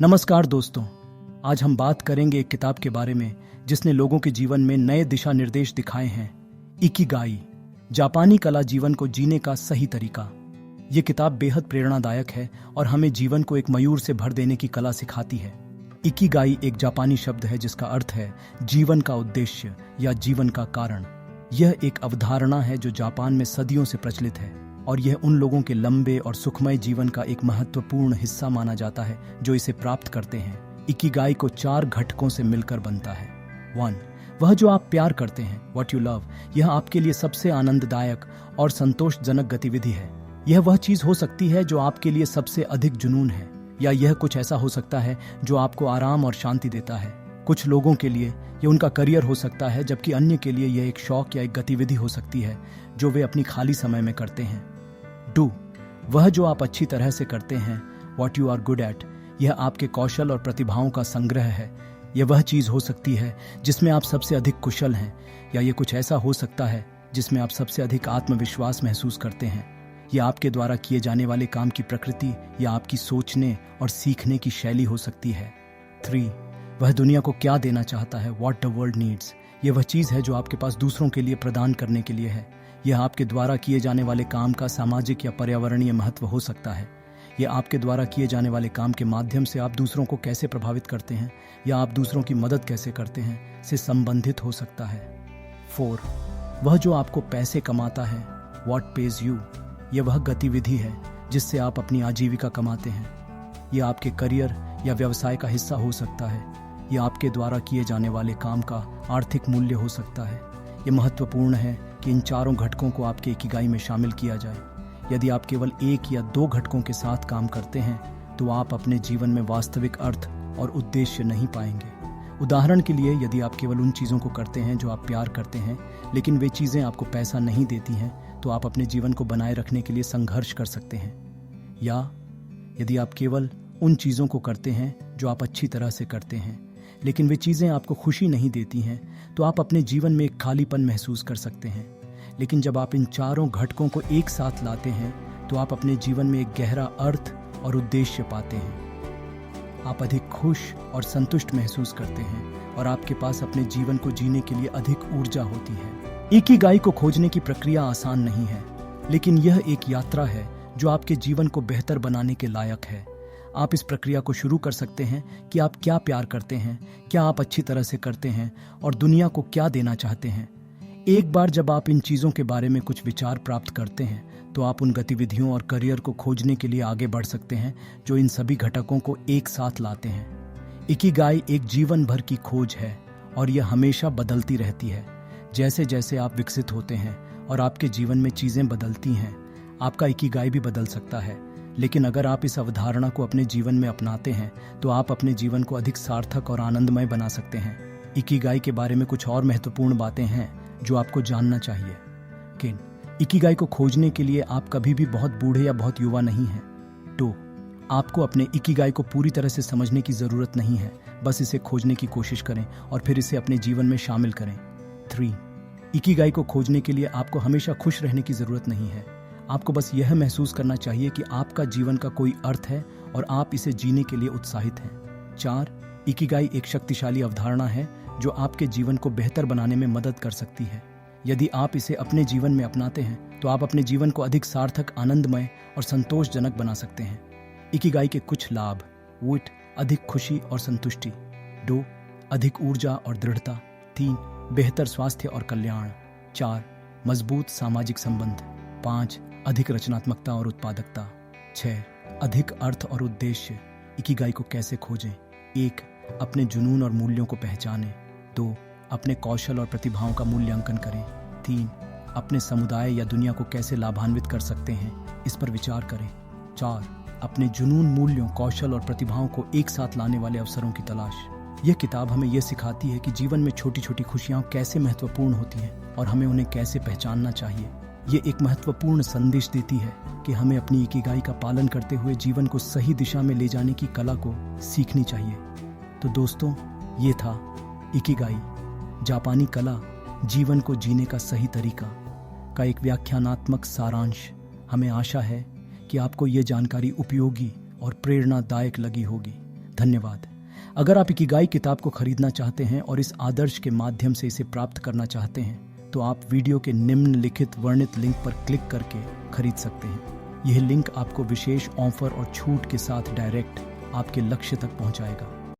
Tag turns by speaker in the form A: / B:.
A: नमस्कार दोस्तों, आज हम बात करेंगे एक किताब के बारे में जिसने लोगों के जीवन में नए दिशा निर्देश दिखाए हैं। इकिगाई, जापानी कला जीवन को जीने का सही तरीका। ये किताब बेहद प्रेरणादायक है और हमें जीवन को एक मयूर से भर देने की कला सिखाती है। इकिगाई एक जापानी शब्द है जिसका अर्थ है जीवन का उद्देश्य या जीवन का कारण। यह एक अवधारणा है जो जापान में सदियों से प्रचलित है और यह उन लोगों के लंबे और सुखमय जीवन का एक महत्वपूर्ण हिस्सा माना जाता है जो इसे प्राप्त करते हैं। इकिगाई को 4 घटकों से मिलकर बनता है। 1. वह जो आप प्यार करते हैं, व्हाट यू लव। यह आपके लिए सबसे आनंददायक और संतोषजनक गतिविधि है। यह वह चीज हो सकती है जो आपके लिए सबसे अधिक जुनून है, या यह कुछ ऐसा हो सकता है जो आपको आराम और शांति देता है। कुछ लोगों के लिए यह उनका करियर हो सकता है, जबकि अन्य के लिए यह एक शौक या एक गतिविधि हो सकती है जो वे अपनी खाली समय में करते हैं। 2. वह जो आप अच्छी तरह से करते हैं, what you are good at. यह आपके कौशल और प्रतिभाओं का संग्रह है। यह वह चीज हो सकती है जिसमें आप सबसे अधिक कुशल हैं, या यह कुछ ऐसा हो सकता है जिसमें आप सबसे अधिक आत्मविश्वास महसूस करते हैं। यह आपके द्वारा किए जाने वाले काम की प्रकृति या आपकी सोचने और सीखने की शैली हो सकती है। 3. वह दुनिया को क्या देना चाहता है, व्हाट द वर्ल्ड नीड्स। यह वह चीज है जो आपके पास दूसरों के लिए प्रदान करने के लिए है। यह आपके द्वारा किए जाने वाले काम का सामाजिक या पर्यावरणीय महत्व हो सकता है। यह आपके द्वारा किए जाने वाले काम के माध्यम से आप दूसरों को कैसे प्रभावित करते हैं या आप दूसरों की मदद कैसे करते हैं से संबंधित हो सकता है। 4. वह जो आपको पैसे कमाता है, व्हाट पेज यू। यह वह गतिविधि है जिससे आप अपनी आजीविका कमाते हैं। यह आपके करियर या व्यवसाय का हिस्सा हो सकता है। यह आपके द्वारा किए जाने वाले काम का आर्थिक मूल्य हो सकता है। यह महत्वपूर्ण है कि इन 4 घटकों को आपके इकिगाई में शामिल किया जाए। यदि आप केवल 1 या 2 घटकों के साथ काम करते हैं तो आप अपने जीवन में वास्तविक अर्थ और उद्देश्य नहीं पाएंगे। उदाहरण के लिए, यदि आप केवल उन चीज़ों को करते हैं जो आप प्यार करते हैं, लेकिन वे चीज़ें आपको पैसा नहीं देती हैं, तो आप अपने जीवन को बनाए रखने के लिए संघर्ष कर सकते हैं। या यदि आप केवल उन चीज़ों को करते हैं जो आप अच्छी तरह से करते हैं, लेकिन वे चीज़ें आपको खुशी नहीं देती हैं, तो आप अपने जीवन में एक खालीपन महसूस कर सकते हैं। लेकिन जब आप इन 4 घटकों को एक साथ लाते हैं तो आप अपने जीवन में एक गहरा अर्थ और उद्देश्य पाते हैं। आप अधिक खुश और संतुष्ट महसूस करते हैं और आपके पास अपने जीवन को जीने के लिए अधिक ऊर्जा होती है। इकिगाई को खोजने की प्रक्रिया आसान नहीं है, लेकिन यह एक यात्रा है जो आपके जीवन को बेहतर बनाने के लायक है। आप इस प्रक्रिया को शुरू कर सकते हैं कि आप क्या प्यार करते हैं, क्या आप अच्छी तरह से करते हैं और दुनिया को क्या देना चाहते हैं। एक बार जब आप इन चीज़ों के बारे में कुछ विचार प्राप्त करते हैं तो आप उन गतिविधियों और करियर को खोजने के लिए आगे बढ़ सकते हैं जो इन सभी घटकों को एक साथ लाते हैं। इकिगाई एक जीवन भर की खोज है और यह हमेशा बदलती रहती है। जैसे जैसे आप विकसित होते हैं और आपके जीवन में चीज़ें बदलती हैं, आपका इकिगाई भी बदल सकता है। लेकिन अगर आप इस अवधारणा को अपने जीवन में अपनाते हैं तो आप अपने जीवन को अधिक सार्थक और आनंदमय बना सकते हैं। इकिगाई के बारे में कुछ और महत्वपूर्ण बातें हैं जो आपको जानना चाहिए। कि इकिगाई को खोजने के लिए आप कभी भी बहुत बूढ़े या बहुत युवा नहीं हैं। 2. आपको अपने इकिगाई को पूरी तरह से समझने की ज़रूरत नहीं है, बस इसे खोजने की कोशिश करें और फिर इसे अपने जीवन में शामिल करें। 3. इकिगाई को खोजने के लिए आपको हमेशा खुश रहने की ज़रूरत नहीं है। आपको बस यह महसूस करना चाहिए कि आपका जीवन का कोई अर्थ है और आप इसे जीने के लिए उत्साहित हैं। 4. इकिगाई एक शक्तिशाली अवधारणा है जो आपके जीवन को बेहतर बनाने में मदद कर सकती है। यदि आप इसे अपने जीवन में अपनाते हैं तो आप अपने जीवन को अधिक सार्थक, आनंदमय और संतोषजनक बना सकते हैं। इकिगाई के कुछ लाभ: 1. अधिक खुशी और संतुष्टि। 2. अधिक ऊर्जा और दृढ़ता। 3. बेहतर स्वास्थ्य और कल्याण। 4. मजबूत सामाजिक संबंध। 5. अधिक रचनात्मकता और उत्पादकता। 6. अधिक अर्थ और उद्देश्य। इकिगाई को कैसे खोजें? 1. अपने जुनून और मूल्यों को पहचानें। 2. अपने कौशल और प्रतिभाओं का मूल्यांकन करें। 3. अपने समुदाय या दुनिया को कैसे लाभान्वित कर सकते हैं, इस पर विचार करें। 4. अपने जुनून, मूल्यों, कौशल और प्रतिभाओं को एक साथ लाने वाले अवसरों की तलाश। यह किताब हमें यह सिखाती है कि जीवन में छोटी छोटी खुशियाँ कैसे महत्वपूर्ण होती हैं और हमें उन्हें कैसे पहचानना चाहिए। ये एक महत्वपूर्ण संदेश देती है कि हमें अपनी इकिगाई का पालन करते हुए जीवन को सही दिशा में ले जाने की कला को सीखनी चाहिए। तो दोस्तों, ये था इकिगाई, जापानी कला जीवन को जीने का सही तरीका का एक व्याख्यानात्मक सारांश। हमें आशा है कि आपको ये जानकारी उपयोगी और प्रेरणादायक लगी होगी। धन्यवाद। अगर आप इकिगाई किताब को खरीदना चाहते हैं और इस आदर्श के माध्यम से इसे प्राप्त करना चाहते हैं तो आप वीडियो के निम्नलिखित वर्णित लिंक पर क्लिक करके खरीद सकते हैं। यह लिंक आपको विशेष ऑफर और छूट के साथ डायरेक्ट आपके लक्ष्य तक पहुंचाएगा।